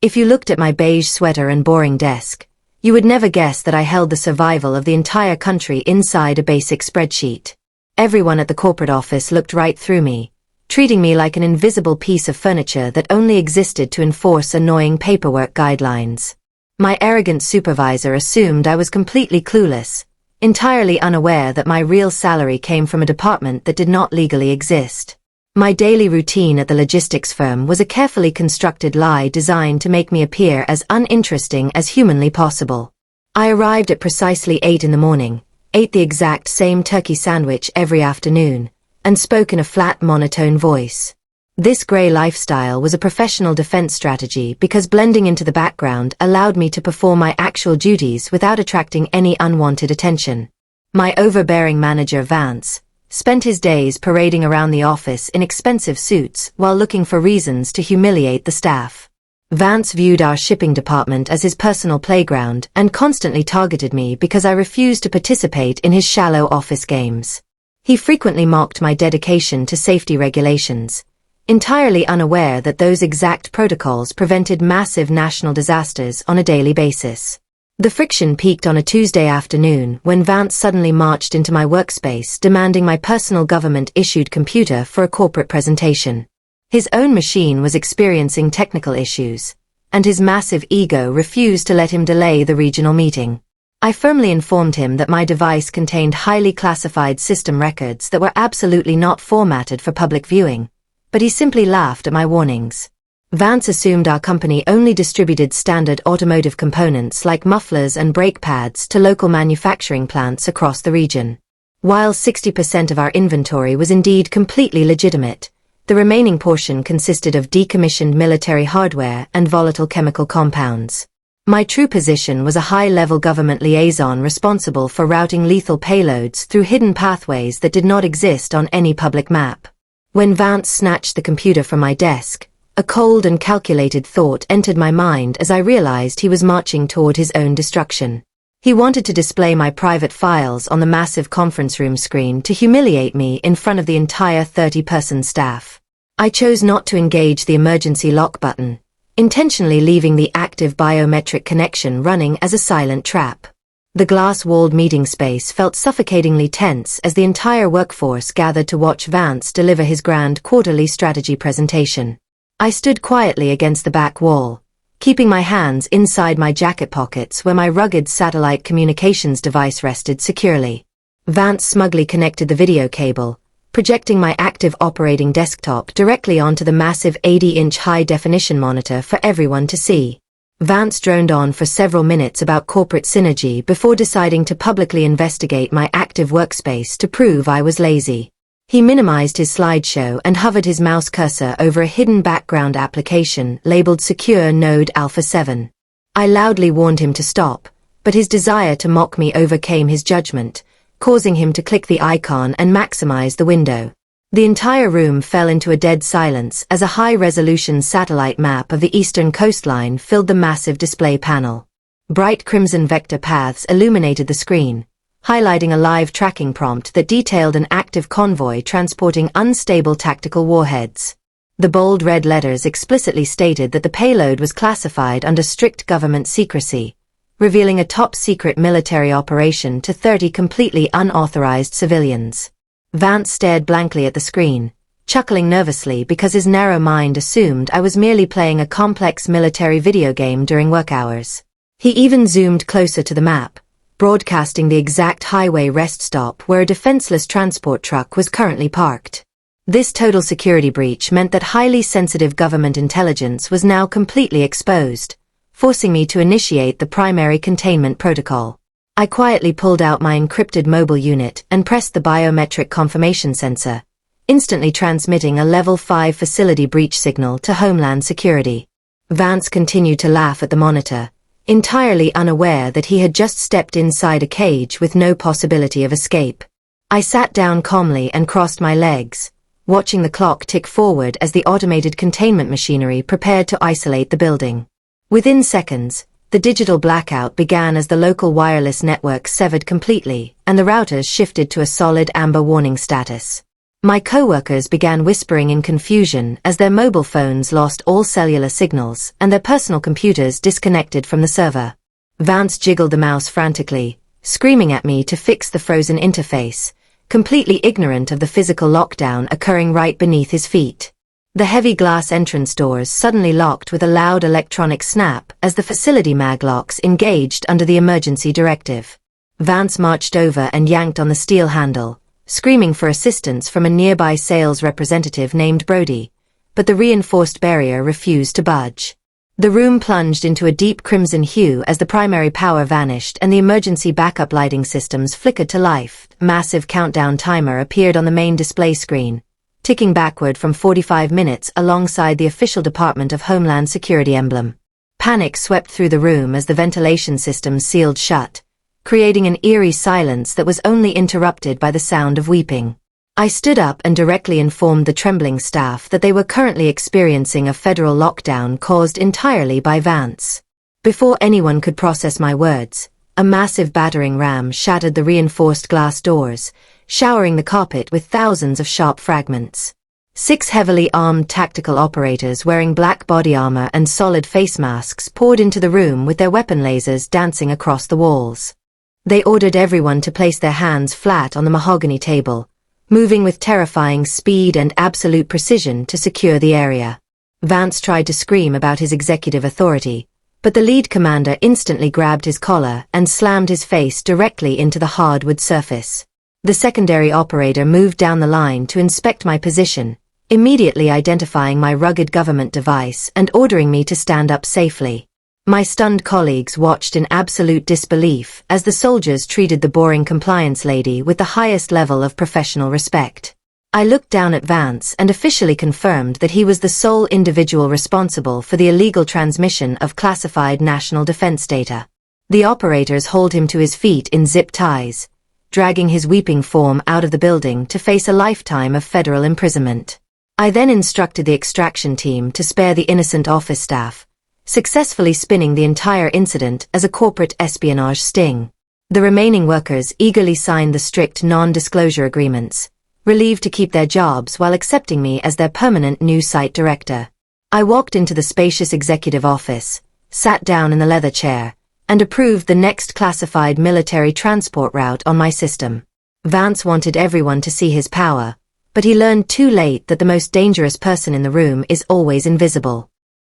If you looked at my beige sweater and boring desk, you would never guess that I held the survival of the entire country inside a basic spreadsheet. Everyone at the corporate office looked right through me, treating me like an invisible piece of furniture that only existed to enforce annoying paperwork guidelines. My arrogant supervisor assumed I was completely clueless, entirely unaware that my real salary came from a department that did not legally exist. My daily routine at the logistics firm was a carefully constructed lie designed to make me appear as uninteresting as humanly possible. I arrived at precisely 8 in the morning, ate the exact same turkey sandwich every afternoon, and spoke in a flat monotone voice. This grey lifestyle was a professional defense strategy because blending into the background allowed me to perform my actual duties without attracting any unwanted attention. My overbearing manager Vance spent his days parading around the office in expensive suits while looking for reasons to humiliate the staff. Vance viewed our shipping department as his personal playground and constantly targeted me because I refused to participate in his shallow office games. He frequently mocked my dedication to safety regulations, entirely unaware that those exact protocols prevented massive national disasters on a daily basis. The friction peaked on a Tuesday afternoon when Vance suddenly marched into my workspace demanding my personal government-issued computer for a corporate presentation. His own machine was experiencing technical issues, and his massive ego refused to let him delay the regional meeting. I firmly informed him that my device contained highly classified system records that were absolutely not formatted for public viewing, but he simply laughed at my warnings. Vance assumed our company only distributed standard automotive components like mufflers and brake pads to local manufacturing plants across the region. While 60% of our inventory was indeed completely legitimate, the remaining portion consisted of decommissioned military hardware and volatile chemical compounds. My true position was a high-level government liaison responsible for routing lethal payloads through hidden pathways that did not exist on any public map. When Vance snatched the computer from my desk, a cold and calculated thought entered my mind as I realized he was marching toward his own destruction. He wanted to display my private files on the massive conference room screen to humiliate me in front of the entire 30-person staff. I chose not to engage the emergency lock button, intentionally leaving the active biometric connection running as a silent trap. The glass-walled meeting space felt suffocatingly tense as the entire workforce gathered to watch Vance deliver his grand quarterly strategy presentation. I stood quietly against the back wall, keeping my hands inside my jacket pockets where my rugged satellite communications device rested securely. Vance smugly connected the video cable, projecting my active operating desktop directly onto the massive 80-inch high-definition monitor for everyone to see. Vance droned on for several minutes about corporate synergy before deciding to publicly investigate my active workspace to prove I was lazy. He minimized his slideshow and hovered his mouse cursor over a hidden background application labeled Secure Node Alpha 7. I loudly warned him to stop, but his desire to mock me overcame his judgment, causing him to click the icon and maximize the window. The entire room fell into a dead silence as a high-resolution satellite map of the eastern coastline filled the massive display panel. Bright crimson vector paths illuminated the screen, highlighting a live tracking prompt that detailed an active convoy transporting unstable tactical warheads. The bold red letters explicitly stated that the payload was classified under strict government secrecy, revealing a top-secret military operation to 30 completely unauthorized civilians. Vance stared blankly at the screen, chuckling nervously because his narrow mind assumed I was merely playing a complex military video game during work hours. He even zoomed closer to the map, broadcasting the exact highway rest stop where a defenseless transport truck was currently parked. This total security breach meant that highly sensitive government intelligence was now completely exposed, forcing me to initiate the primary containment protocol. I quietly pulled out my encrypted mobile unit and pressed the biometric confirmation sensor, instantly transmitting a Level 5 facility breach signal to Homeland Security. Vance continued to laugh at the monitor, entirely unaware that he had just stepped inside a cage with no possibility of escape. I sat down calmly and crossed my legs, watching the clock tick forward as the automated containment machinery prepared to isolate the building. Within seconds, the digital blackout began as the local wireless network severed completely, and the routers shifted to a solid amber warning status. My coworkers began whispering in confusion as their mobile phones lost all cellular signals and their personal computers disconnected from the server. Vance jiggled the mouse frantically, screaming at me to fix the frozen interface, completely ignorant of the physical lockdown occurring right beneath his feet. The heavy glass entrance doors suddenly locked with a loud electronic snap as the facility maglocks engaged under the emergency directive. Vance marched over and yanked on the steel handle, screaming for assistance from a nearby sales representative named Brody, but the reinforced barrier refused to budge. The room plunged into a deep crimson hue as the primary power vanished and the emergency backup lighting systems flickered to life. A massive countdown timer appeared on the main display screen, ticking backward from 45 minutes alongside the official Department of Homeland Security emblem. Panic swept through the room as the ventilation systems sealed shut, creating an eerie silence that was only interrupted by the sound of weeping. I stood up and directly informed the Trembling staff that they were currently experiencing a federal lockdown caused entirely by Vance. Before anyone could process my words, a massive battering ram shattered the reinforced glass doors, showering the carpet with thousands of sharp fragments. 6 heavily armed tactical operators wearing black body armor and solid face masks poured into the room with their weapon lasers dancing across the walls. They ordered everyone to place their hands flat on the mahogany table, moving with terrifying speed and absolute precision to secure the area. Vance tried to scream about his executive authority, but the lead commander instantly grabbed his collar and slammed his face directly into the hardwood surface. The secondary operator moved down the line to inspect my position, immediately identifying my rugged government device and ordering me to stand up safely. My stunned colleagues watched in absolute disbelief as the soldiers treated the boring compliance lady with the highest level of professional respect. I looked down at Vance and officially confirmed that he was the sole individual responsible for the illegal transmission of classified national defense data. The operators hauled him to his feet in zip ties, dragging his weeping form out of the building to face a lifetime of federal imprisonment. I then instructed the extraction team to spare the innocent office staff, successfully spinning the entire incident as a corporate espionage sting. The remaining workers eagerly signed the strict non-disclosure agreements, relieved to keep their jobs while accepting me as their permanent new site director. I walked into the spacious executive office, sat down in the leather chair, and approved the next classified military transport route on my system. Vance wanted everyone to see his power, but he learned too late that the most dangerous person in the room is always invisible.